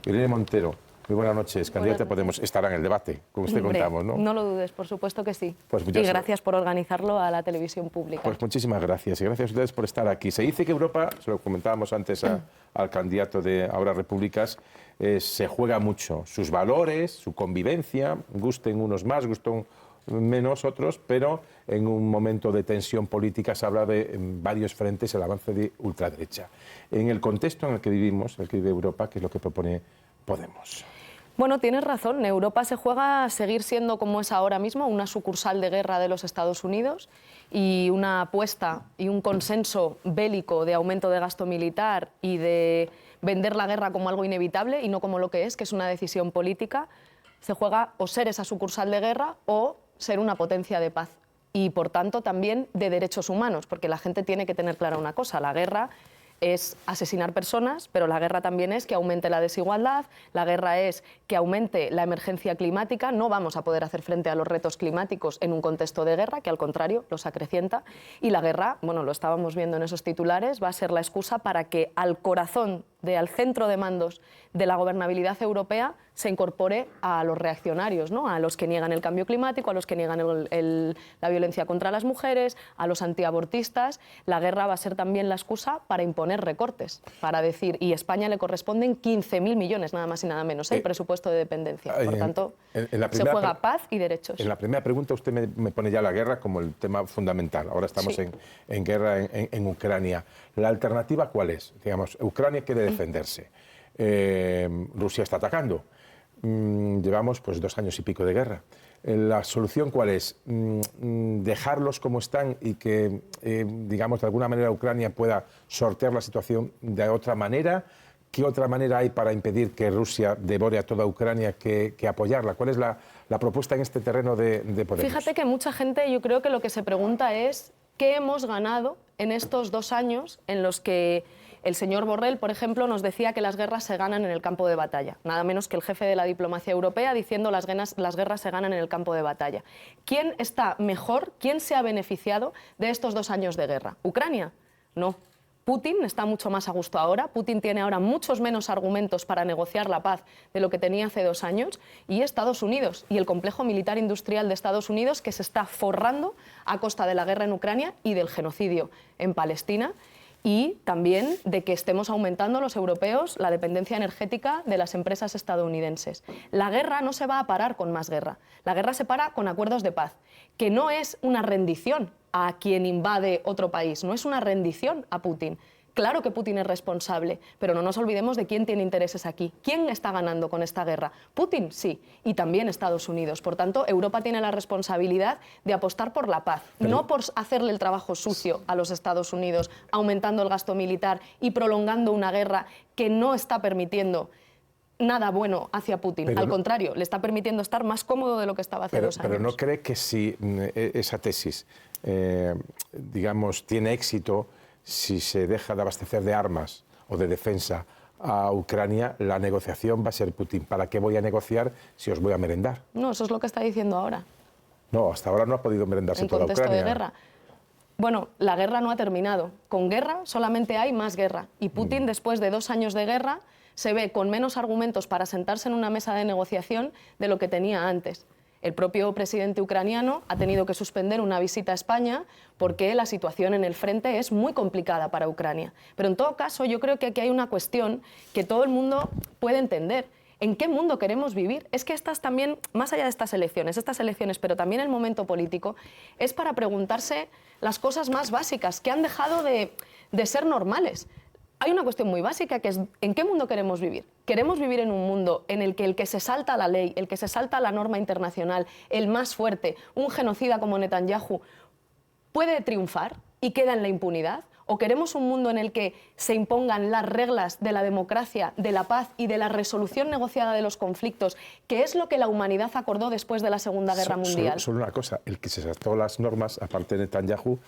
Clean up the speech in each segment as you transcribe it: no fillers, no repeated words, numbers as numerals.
Irene Montero, muy buenas noches. Candidata Podemos, estará en el debate, como usted contamos, ¿no? No lo dudes, por supuesto que sí. Pues y gracias por organizarlo a la televisión pública. Pues muchísimas gracias y gracias a ustedes por estar aquí. Se dice que Europa, se lo comentábamos antes al candidato de Ahora Repúblicas, se juega mucho sus valores, su convivencia, gusten unos más, gusten menos otros, pero en un momento de tensión política se habla de en varios frentes el avance de ultraderecha. En el contexto en el que vivimos, en el que vive Europa, ¿qué es lo que propone Podemos? Bueno, tienes razón. Europa se juega a seguir siendo, como es ahora mismo, una sucursal de guerra de los Estados Unidos y una apuesta y un consenso bélico de aumento de gasto militar y de vender la guerra como algo inevitable y no como lo que es una decisión política. Se juega o ser esa sucursal de guerra o ser una potencia de paz y, por tanto, también de derechos humanos, porque la gente tiene que tener clara una cosa: la guerra es asesinar personas, pero la guerra también es que aumente la desigualdad, la guerra es que aumente la emergencia climática. No vamos a poder hacer frente a los retos climáticos en un contexto de guerra, que al contrario los acrecienta, y la guerra, bueno, lo estábamos viendo en esos titulares, va a ser la excusa para que al corazón, al centro de mandos de la gobernabilidad europea se incorpore a los reaccionarios, ¿no? A los que niegan el cambio climático, a los que niegan la violencia contra las mujeres, a los antiabortistas. La guerra va a ser también la excusa para imponer recortes, para decir, y a España le corresponden 15.000 millones, nada más y nada menos, el presupuesto de dependencia. Por tanto, se juega paz y derechos. En la primera pregunta usted me pone ya la guerra como el tema fundamental. Ahora estamos en guerra en Ucrania. ¿La alternativa cuál es? Digamos, Ucrania quiere defenderse. Rusia está atacando. Llevamos pues 2 años y pico de guerra. ¿La solución cuál es? ¿Dejarlos como están y que, digamos, de alguna manera Ucrania pueda sortear la situación de otra manera? ¿Qué otra manera hay para impedir que Rusia devore a toda Ucrania que apoyarla? ¿Cuál es la propuesta en este terreno de Podemos? Fíjate que mucha gente, yo creo que lo que se pregunta es ¿qué hemos ganado en estos 2 años en los que el señor Borrell, por ejemplo, nos decía que las guerras se ganan en el campo de batalla? Nada menos que el jefe de la diplomacia europea diciendo las guerras se ganan en el campo de batalla. ¿Quién está mejor? ¿Quién se ha beneficiado de estos 2 años de guerra? ¿Ucrania? No. Putin está mucho más a gusto ahora. Putin tiene ahora muchos menos argumentos para negociar la paz de lo que tenía hace 2 años. Y Estados Unidos y el complejo militar industrial de Estados Unidos, que se está forrando a costa de la guerra en Ucrania y del genocidio en Palestina. Y también de que estemos aumentando los europeos la dependencia energética de las empresas estadounidenses. La guerra no se va a parar con más guerra. La guerra se para con acuerdos de paz, que no es una rendición a quien invade otro país, no es una rendición a Putin. Claro que Putin es responsable, pero no nos olvidemos de quién tiene intereses aquí. ¿Quién está ganando con esta guerra? Putin, sí, y también Estados Unidos. Por tanto, Europa tiene la responsabilidad de apostar por la paz, no por hacerle el trabajo sucio a los Estados Unidos, aumentando el gasto militar y prolongando una guerra que no está permitiendo nada bueno hacia Putin. Al contrario, le está permitiendo estar más cómodo de lo que estaba hace 2 años. Pero ¿no cree que si esa tesis, digamos, tiene éxito, si se deja de abastecer de armas o de defensa a Ucrania, la negociación va a ser Putin? ¿Para qué voy a negociar si os voy a merendar? No, eso es lo que está diciendo ahora. No, hasta ahora no ha podido merendarse toda Ucrania. En contexto de guerra. Bueno, la guerra no ha terminado. Con guerra solamente hay más guerra. Y Putin, después de 2 años de guerra, se ve con menos argumentos para sentarse en una mesa de negociación de lo que tenía antes. El propio presidente ucraniano ha tenido que suspender una visita a España porque la situación en el frente es muy complicada para Ucrania. Pero en todo caso, yo creo que aquí hay una cuestión que todo el mundo puede entender. ¿En qué mundo queremos vivir? Es que estas también, más allá de estas elecciones, pero también el momento político, es para preguntarse las cosas más básicas que han dejado de ser normales. Hay una cuestión muy básica que es ¿en qué mundo queremos vivir? ¿Queremos vivir en un mundo en el que se salta la ley, el que se salta la norma internacional, el más fuerte, un genocida como Netanyahu, puede triunfar y queda en la impunidad? ¿O queremos un mundo en el que se impongan las reglas de la democracia, de la paz y de la resolución negociada de los conflictos, que es lo que la humanidad acordó después de la Segunda Guerra Mundial? Solo una cosa, el que se saltó las normas, aparte de Netanyahu,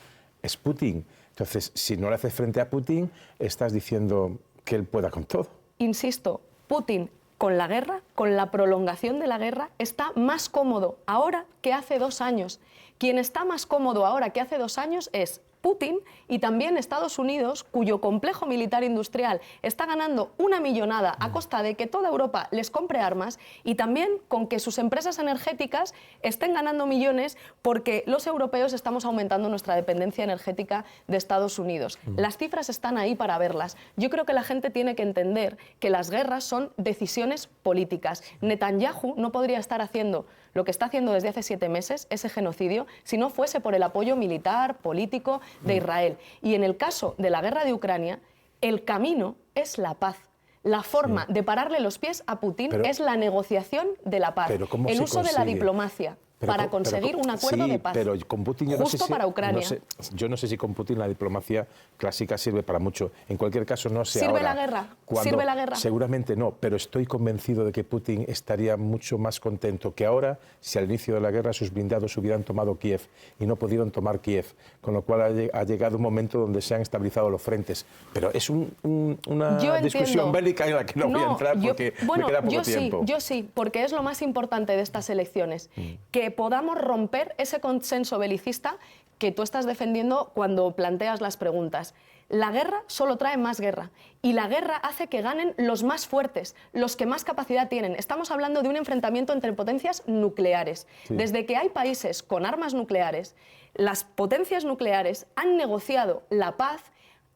es Putin. Entonces, si no le haces frente a Putin, estás diciendo que él pueda con todo. Insisto, Putin con la guerra, con la prolongación de la guerra, está más cómodo ahora que hace 2 años. Quien está más cómodo ahora que hace 2 años es Putin y también Estados Unidos, cuyo complejo militar industrial está ganando una millonada a costa de que toda Europa les compre armas, y también con que sus empresas energéticas estén ganando millones porque los europeos estamos aumentando nuestra dependencia energética de Estados Unidos. Las cifras están ahí para verlas. Yo creo que la gente tiene que entender que las guerras son decisiones políticas. Netanyahu no podría estar haciendo lo que está haciendo desde hace 7 meses, ese genocidio, si no fuese por el apoyo militar, político de Israel. Y en el caso de la guerra de Ucrania, el camino es la paz. La forma de pararle los pies a Putin es la negociación de la paz, el uso de la diplomacia para conseguir un acuerdo de paz. Pero con Putin yo no sé si, para Ucrania. Yo no sé si con Putin la diplomacia clásica sirve para mucho. En cualquier caso, no sé ¿Sirve ahora. la guerra? ¿Sirve la guerra? Seguramente no, pero estoy convencido de que Putin estaría mucho más contento que ahora si al inicio de la guerra sus blindados hubieran tomado Kiev y no pudieron tomar Kiev, con lo cual ha llegado un momento donde se han estabilizado los frentes. Pero es una discusión bélica en la que no voy a entrar porque me queda poco tiempo. Yo sí, porque es lo más importante de estas elecciones, que podamos romper ese consenso belicista que tú estás defendiendo cuando planteas las preguntas. La guerra solo trae más guerra y la guerra hace que ganen los más fuertes, los que más capacidad tienen. Estamos hablando de un enfrentamiento entre potencias nucleares. Sí. Desde que hay países con armas nucleares, las potencias nucleares han negociado la paz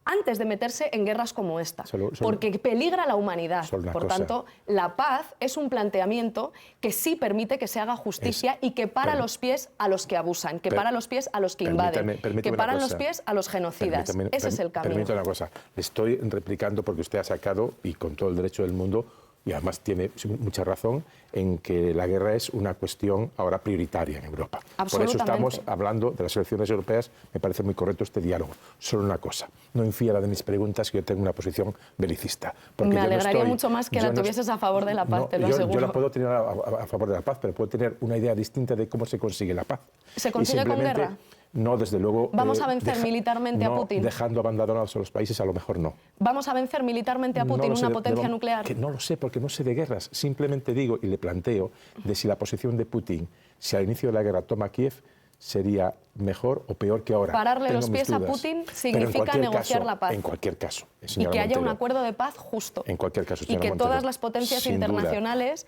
antes de meterse en guerras como esta, porque peligra la humanidad. Por tanto, la paz es un planteamiento que sí permite que se haga justicia y que para los pies a los que abusan, que para los pies a los que invaden, que paran los pies a los genocidas. Ese es el camino. Permítame una cosa, le estoy replicando porque usted ha sacado, y con todo el derecho del mundo, y además tiene mucha razón en que la guerra es una cuestión ahora prioritaria en Europa. Por eso estamos hablando de las elecciones europeas. Me parece muy correcto este diálogo. Solo una cosa, no infiera de mis preguntas que yo tengo una posición belicista. Me alegraría mucho más que la tuvieses a favor de la paz, te lo aseguro. Yo la puedo tener a favor de la paz, pero puedo tener una idea distinta de cómo se consigue la paz. ¿Se consigue con guerra? No, desde luego... ¿Vamos a vencer militarmente a Putin? Dejando abandonados a los países, a lo mejor no. ¿Vamos a vencer militarmente a Putin, una potencia nuclear? Que no lo sé, porque no sé de guerras. Simplemente digo y le planteo de si la posición de Putin, si al inicio de la guerra toma Kiev, sería mejor o peor que ahora. Pararle los pies a Putin significa negociar la paz. En cualquier caso. Y que haya un acuerdo de paz justo. En cualquier caso, y que todas las potencias internacionales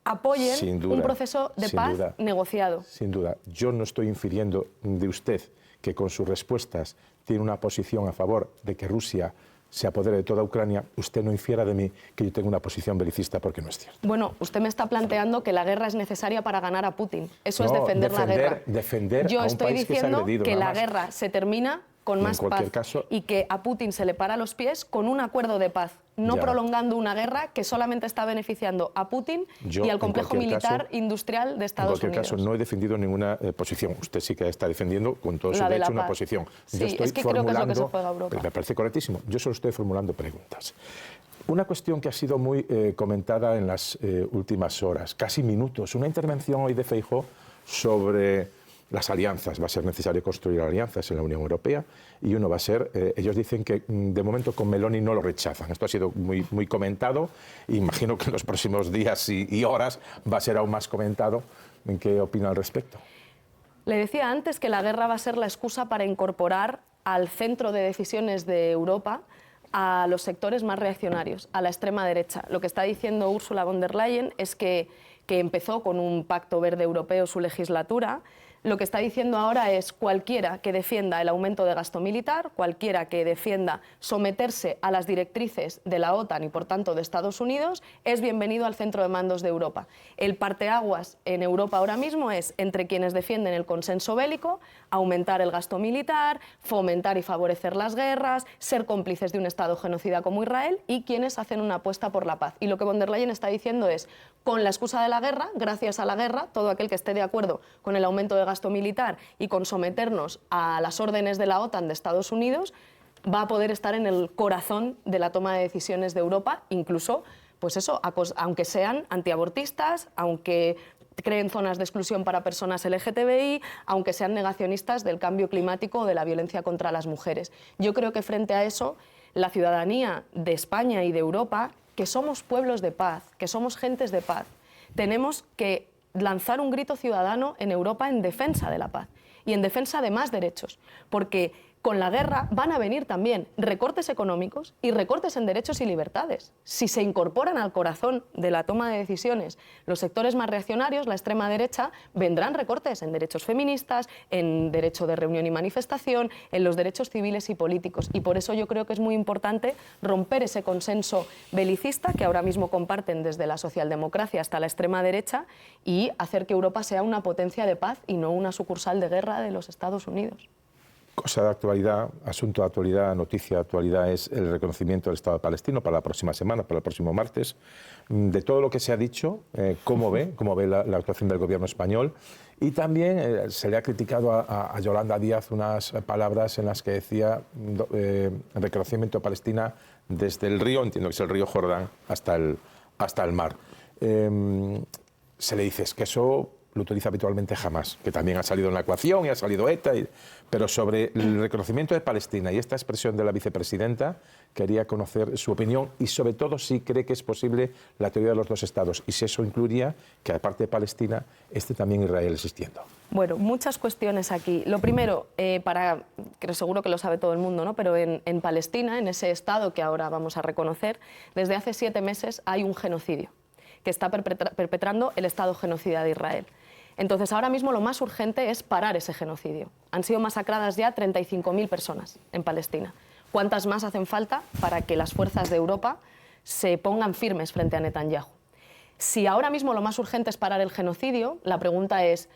apoyen un proceso de paz negociado. Sin duda. Yo no estoy infiriendo de usted que con sus respuestas tiene una posición a favor de que Rusia se apodere de toda Ucrania. Usted no infiera de mí que yo tengo una posición belicista, porque no es cierto. Bueno, usted me está planteando que la guerra es necesaria para ganar a Putin. Eso es defender la guerra. Yo a un estoy país diciendo que la guerra se termina con más paz caso, y que a Putin se le para los pies con un acuerdo de paz, no prolongando una guerra que solamente está beneficiando a Putin y al complejo militar industrial de Estados Unidos. En cualquier caso, no he defendido ninguna posición. Usted sí que está defendiendo con todo su derecho una posición. Sí, yo estoy es que creo que es lo que se juega Europa. Me parece correctísimo. Yo solo estoy formulando preguntas. Una cuestión que ha sido muy comentada en las últimas horas, casi minutos, una intervención hoy de Feijóo sobre las alianzas. Va a ser necesario construir alianzas en la Unión Europea y uno va a ser, ellos dicen que de momento con Meloni no lo rechazan. Esto ha sido muy comentado. Imagino que en los próximos días y horas va a ser aún más comentado. ¿En qué opina al respecto? Le decía antes que la guerra va a ser la excusa para incorporar al centro de decisiones de Europa a los sectores más reaccionarios, a la extrema derecha. Lo que está diciendo Ursula von der Leyen es que empezó con un pacto verde europeo su legislatura. Lo que está diciendo ahora es cualquiera que defienda el aumento de gasto militar, cualquiera que defienda someterse a las directrices de la OTAN y, por tanto, de Estados Unidos, es bienvenido al centro de mandos de Europa. El parteaguas en Europa ahora mismo es entre quienes defienden el consenso bélico, aumentar el gasto militar, fomentar y favorecer las guerras, ser cómplices de un Estado genocida como Israel, y quienes hacen una apuesta por la paz. Y lo que von der Leyen está diciendo es, con la excusa de la guerra, gracias a la guerra, todo aquel que esté de acuerdo con el aumento de gasto militar y con someternos a las órdenes de la OTAN de Estados Unidos, va a poder estar en el corazón de la toma de decisiones de Europa, incluso, pues eso, aunque sean antiabortistas, aunque creen zonas de exclusión para personas LGTBI, aunque sean negacionistas del cambio climático o de la violencia contra las mujeres. Yo creo que frente a eso, la ciudadanía de España y de Europa, que somos pueblos de paz, que somos gentes de paz, tenemos que lanzar un grito ciudadano en Europa en defensa de la paz y en defensa de más derechos, porque Con la guerra van a venir también recortes económicos y recortes en derechos y libertades. Si se incorporan al corazón de la toma de decisiones los sectores más reaccionarios, la extrema derecha, vendrán recortes en derechos feministas, en derecho de reunión y manifestación, en los derechos civiles y políticos. Y por eso yo creo que es muy importante romper ese consenso belicista que ahora mismo comparten desde la socialdemocracia hasta la extrema derecha y hacer que Europa sea una potencia de paz y no una sucursal de guerra de los Estados Unidos. Cosa de actualidad, asunto de actualidad, noticia de actualidad es el reconocimiento del Estado palestino para la próxima semana, para el próximo martes. De todo lo que se ha dicho, ¿cómo ve la actuación del gobierno español? Y también se le ha criticado a Yolanda Díaz unas palabras en las que decía reconocimiento de Palestina desde el río, entiendo que es el río Jordán, hasta el mar. Se le dice es que eso lo utiliza habitualmente Hamás, que también ha salido en la ecuación y ha salido ETA, pero sobre el reconocimiento de Palestina y esta expresión de la vicepresidenta, quería conocer su opinión y sobre todo si cree que es posible la teoría de los dos estados y si eso incluiría que aparte de Palestina esté también Israel existiendo. Bueno, muchas cuestiones aquí. Lo primero, que seguro que lo sabe todo el mundo, ¿no? Pero en Palestina, en ese estado que ahora vamos a reconocer, desde hace 7 meses hay un genocidio que está perpetrando el Estado genocida de Israel. Entonces, ahora mismo lo más urgente es parar ese genocidio. Han sido masacradas ya 35.000 personas en Palestina. ¿Cuántas más hacen falta para que las fuerzas de Europa se pongan firmes frente a Netanyahu? Si ahora mismo lo más urgente es parar el genocidio, la pregunta es,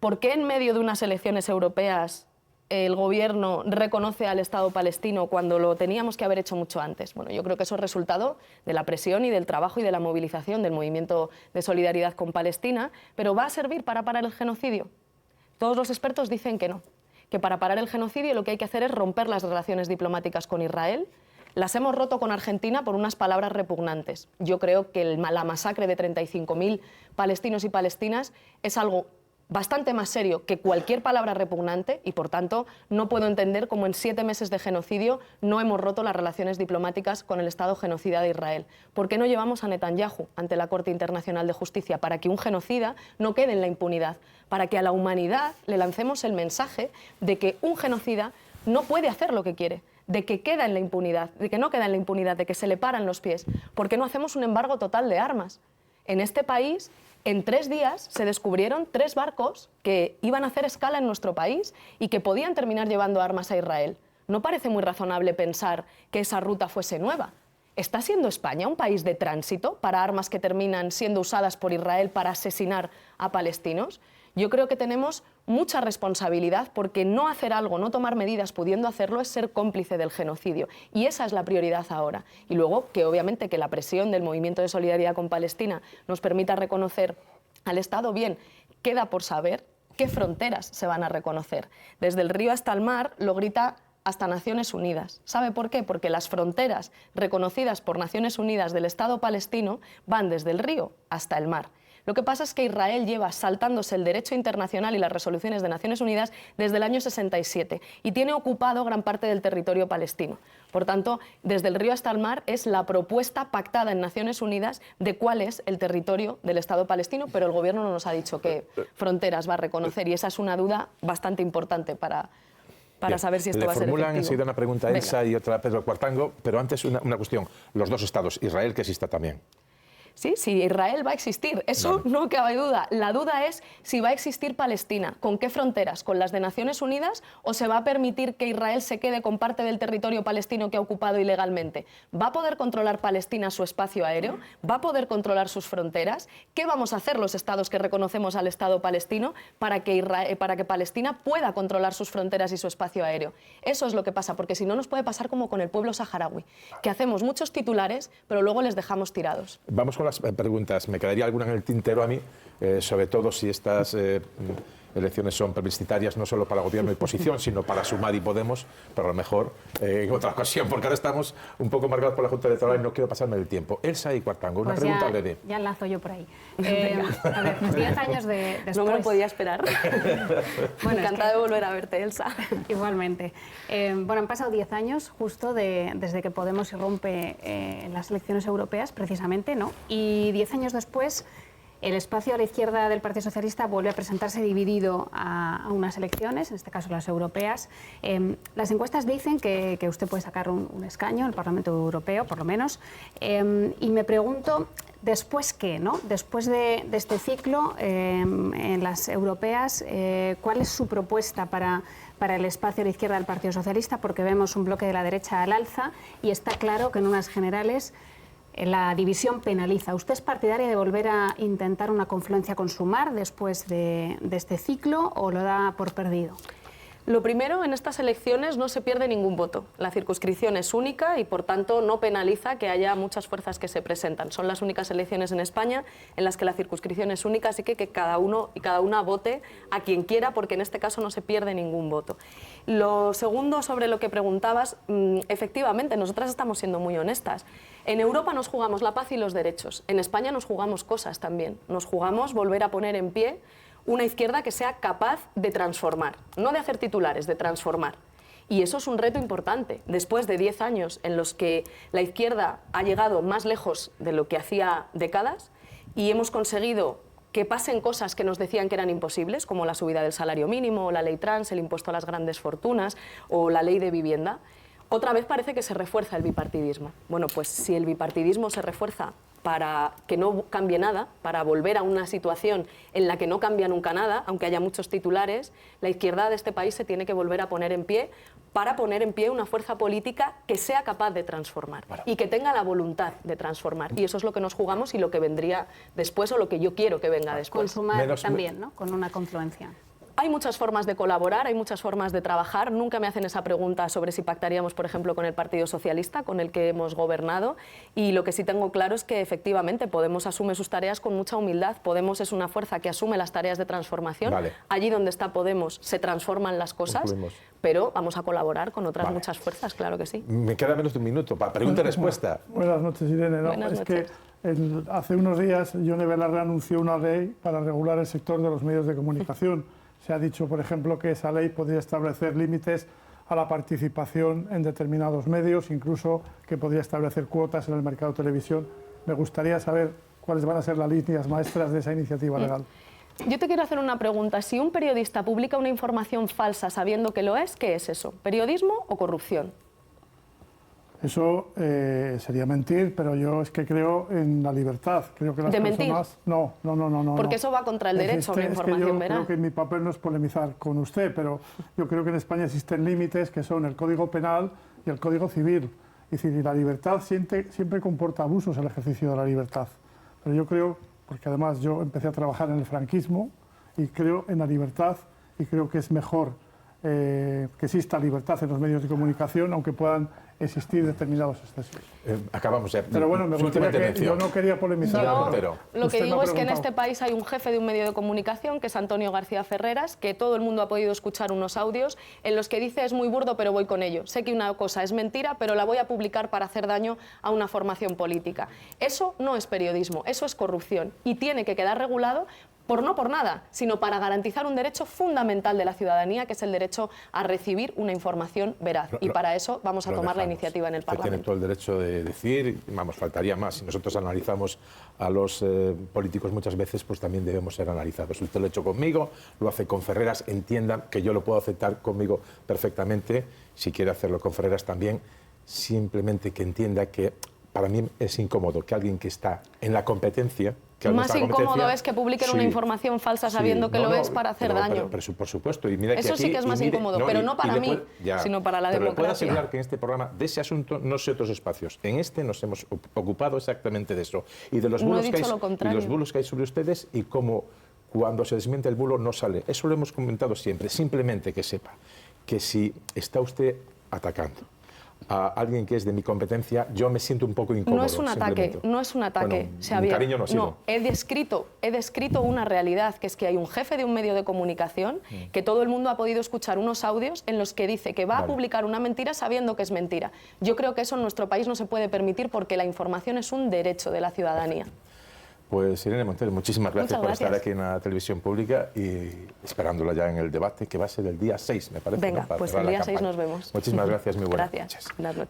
¿por qué en medio de unas elecciones europeas el gobierno reconoce al Estado palestino cuando lo teníamos que haber hecho mucho antes? Bueno, yo creo que eso es resultado de la presión y del trabajo y de la movilización del movimiento de solidaridad con Palestina, pero ¿va a servir para parar el genocidio? Todos los expertos dicen que no, que para parar el genocidio lo que hay que hacer es romper las relaciones diplomáticas con Israel. Las hemos roto con Argentina por unas palabras repugnantes. Yo creo que la masacre de 35.000 palestinos y palestinas es algo bastante más serio que cualquier palabra repugnante y, por tanto, no puedo entender cómo en 7 meses de genocidio no hemos roto las relaciones diplomáticas con el Estado genocida de Israel. ¿Por qué no llevamos a Netanyahu ante la Corte Internacional de Justicia? Para que un genocida no quede en la impunidad, para que a la humanidad le lancemos el mensaje de que un genocida no puede hacer lo que quiere, de que queda en la impunidad, de que no queda en la impunidad, de que se le paran los pies. ¿Por qué no hacemos un embargo total de armas? En este país, en 3 días se descubrieron 3 barcos que iban a hacer escala en nuestro país y que podían terminar llevando armas a Israel. ¿No parece muy razonable pensar que esa ruta fuese nueva? ¿Está siendo España un país de tránsito para armas que terminan siendo usadas por Israel para asesinar a palestinos? Yo creo que tenemos mucha responsabilidad porque no hacer algo, no tomar medidas pudiendo hacerlo es ser cómplice del genocidio. Y esa es la prioridad ahora. Y luego que obviamente que la presión del movimiento de solidaridad con Palestina nos permita reconocer al Estado, bien, queda por saber qué fronteras se van a reconocer. Desde el río hasta el mar lo grita hasta Naciones Unidas. ¿Sabe por qué? Porque las fronteras reconocidas por Naciones Unidas del Estado palestino van desde el río hasta el mar. Lo que pasa es que Israel lleva saltándose el derecho internacional y las resoluciones de Naciones Unidas desde el año 67 y tiene ocupado gran parte del territorio palestino. Por tanto, desde el río hasta el mar es la propuesta pactada en Naciones Unidas de cuál es el territorio del Estado palestino, pero el gobierno no nos ha dicho qué fronteras va a reconocer y esa es una duda bastante importante para saber si esto va a ser efectivo. Le formulan enseguida una pregunta a Elsa y otra a Pedro Cuartango, pero antes una cuestión. Los dos estados, Israel que exista también. Sí, si Israel va a existir, eso no cabe duda. La duda es si va a existir Palestina. ¿Con qué fronteras? ¿Con las de Naciones Unidas? ¿O se va a permitir que Israel se quede con parte del territorio palestino que ha ocupado ilegalmente? ¿Va a poder controlar Palestina su espacio aéreo? ¿Va a poder controlar sus fronteras? ¿Qué vamos a hacer los estados que reconocemos al Estado palestino para que Palestina pueda controlar sus fronteras y su espacio aéreo? Eso es lo que pasa, porque si no nos puede pasar como con el pueblo saharaui, que hacemos muchos titulares, pero luego les dejamos tirados. Vamos con las preguntas. Me quedaría alguna en el tintero a mí, sobre todo si estas elecciones son plebiscitarias no solo para gobierno y oposición, sino para Sumar y Podemos, pero a lo mejor en otra ocasión, porque ahora estamos un poco marcados por la Junta Electoral y no quiero pasarme del tiempo. Elsa y Cuartango, una pregunta breve. Ya enlazo yo por ahí. A ver, 10 años después... No me lo podía esperar. Bueno, encantada de volver a verte, Elsa. Igualmente. Bueno, han pasado 10 años justo desde que Podemos irrumpe en las elecciones europeas, precisamente, ¿no? Y 10 años después el espacio a la izquierda del Partido Socialista vuelve a presentarse dividido a unas elecciones, en este caso las europeas. Las encuestas dicen que usted puede sacar un escaño en el Parlamento Europeo, por lo menos, y me pregunto, ¿después qué, no? Después de este ciclo, en las europeas, ¿cuál es su propuesta para el espacio a la izquierda del Partido Socialista? Porque vemos un bloque de la derecha al alza y está claro que en unas generales la división penaliza. ¿Usted es partidaria de volver a intentar una confluencia con Sumar después de este ciclo o lo da por perdido? Lo primero, en estas elecciones no se pierde ningún voto. La circunscripción es única y, por tanto, no penaliza que haya muchas fuerzas que se presentan. Son las únicas elecciones en España en las que la circunscripción es única, así que cada uno y cada una vote a quien quiera, porque en este caso no se pierde ningún voto. Lo segundo, sobre lo que preguntabas, efectivamente, nosotras estamos siendo muy honestas. En Europa nos jugamos la paz y los derechos. En España nos jugamos cosas también. Nos jugamos volver a poner en pie una izquierda que sea capaz de transformar, no de hacer titulares, de transformar. Y eso es un reto importante. Después de 10 años en los que la izquierda ha llegado más lejos de lo que hacía décadas y hemos conseguido que pasen cosas que nos decían que eran imposibles, como la subida del salario mínimo, o la ley trans, el impuesto a las grandes fortunas o la ley de vivienda, otra vez parece que se refuerza el bipartidismo. Bueno, pues si el bipartidismo se refuerza para que no cambie nada, para volver a una situación en la que no cambia nunca nada, aunque haya muchos titulares, la izquierda de este país se tiene que volver a poner en pie para poner en pie una fuerza política que sea capaz de transformar y que tenga la voluntad de transformar. Y eso es lo que nos jugamos y lo que vendría después o lo que yo quiero que venga después. Consumar también, ¿no? Con una confluencia. Hay muchas formas de colaborar, hay muchas formas de trabajar. Nunca me hacen esa pregunta sobre si pactaríamos, por ejemplo, con el Partido Socialista, con el que hemos gobernado. Y lo que sí tengo claro es que, efectivamente, Podemos asume sus tareas con mucha humildad. Podemos es una fuerza que asume las tareas de transformación. Vale. Allí donde está Podemos se transforman las cosas, Concluimos. Pero vamos a colaborar con otras muchas fuerzas, claro que sí. Me queda menos de un minuto para pregunta y respuesta. Buenas noches, Irene. No, Buenas noches. Que hace unos días Yone Belarra anunció una ley para regular el sector de los medios de comunicación. Se ha dicho, por ejemplo, que esa ley podría establecer límites a la participación en determinados medios, incluso que podría establecer cuotas en el mercado de televisión. Me gustaría saber cuáles van a ser las líneas maestras de esa iniciativa legal. Yo te quiero hacer una pregunta. Si un periodista publica una información falsa sabiendo que lo es, ¿qué es eso? ¿Periodismo o corrupción? Eso sería mentir, pero yo es que creo en la libertad. Creo que las ¿De personas... mentir? No. Porque eso va contra el derecho a una información yo veraz. creo que mi papel no es polemizar con usted, pero yo creo que en España existen límites que son el Código Penal y el Código Civil. Es decir, y la libertad siempre comporta abusos, el ejercicio de la libertad. Pero yo creo, porque además yo empecé a trabajar en el franquismo y creo en la libertad y creo que es mejor que exista libertad en los medios de comunicación, aunque puedan existir determinados excesos. Acabamos ya. Pero bueno, me gustaría que yo no quería polemizar. Yo lo que Usted digo me ha es que en preguntado. este país hay un jefe de un medio de comunicación, que es Antonio García Ferreras, que todo el mundo ha podido escuchar unos audios en los que dice: es muy burdo, pero voy con ello. Sé que una cosa es mentira, pero la voy a publicar para hacer daño a una formación política. Eso no es periodismo, eso es corrupción y tiene que quedar regulado no por nada, sino para garantizar un derecho fundamental de la ciudadanía, que es el derecho a recibir una información veraz. Y para eso vamos a tomar la iniciativa en el Usted tiene Parlamento. todo el derecho de decir, vamos, faltaría más. Si nosotros analizamos a los políticos muchas veces, pues también debemos ser analizados. Usted lo ha hecho conmigo, lo hace con Ferreras, entiendan que yo lo puedo aceptar conmigo perfectamente. Si quiere hacerlo con Ferreras también, simplemente que entienda que para mí es incómodo que alguien que está en la competencia... Más incómodo es que publiquen una información falsa sabiendo que lo es para hacer daño. Pero por supuesto. Y mira que eso aquí, sí que es más incómodo, pero no para mí, sino para la democracia. Pero le puedo democracia. asegurar que en este programa de ese asunto no sé otros espacios. En este nos hemos ocupado exactamente de eso. Y de los No he bulos, dicho lo contrario. y los bulos que hay sobre ustedes y cómo cuando se desmiente el bulo no sale. Eso lo hemos comentado siempre. Simplemente que sepa que si está usted atacando a alguien que es de mi competencia, yo me siento un poco incómodo. No es un ataque, no es un ataque, Bueno, Xavier. cariño no ha sido. No, he descrito una realidad, que es que hay un jefe de un medio de comunicación que todo el mundo ha podido escuchar unos audios en los que dice que va a publicar una mentira sabiendo que es mentira. Yo creo que eso en nuestro país no se puede permitir porque la información es un derecho de la ciudadanía. Pues Irene Montero, muchísimas gracias por estar gracias. aquí en la televisión pública y esperándola ya en el debate que va a ser el día 6, me parece. Venga, ¿no? Para pues cerrar el la día 6 campaña. nos vemos. Muchísimas gracias, muy buenas Gracias. noches. Buenas noches.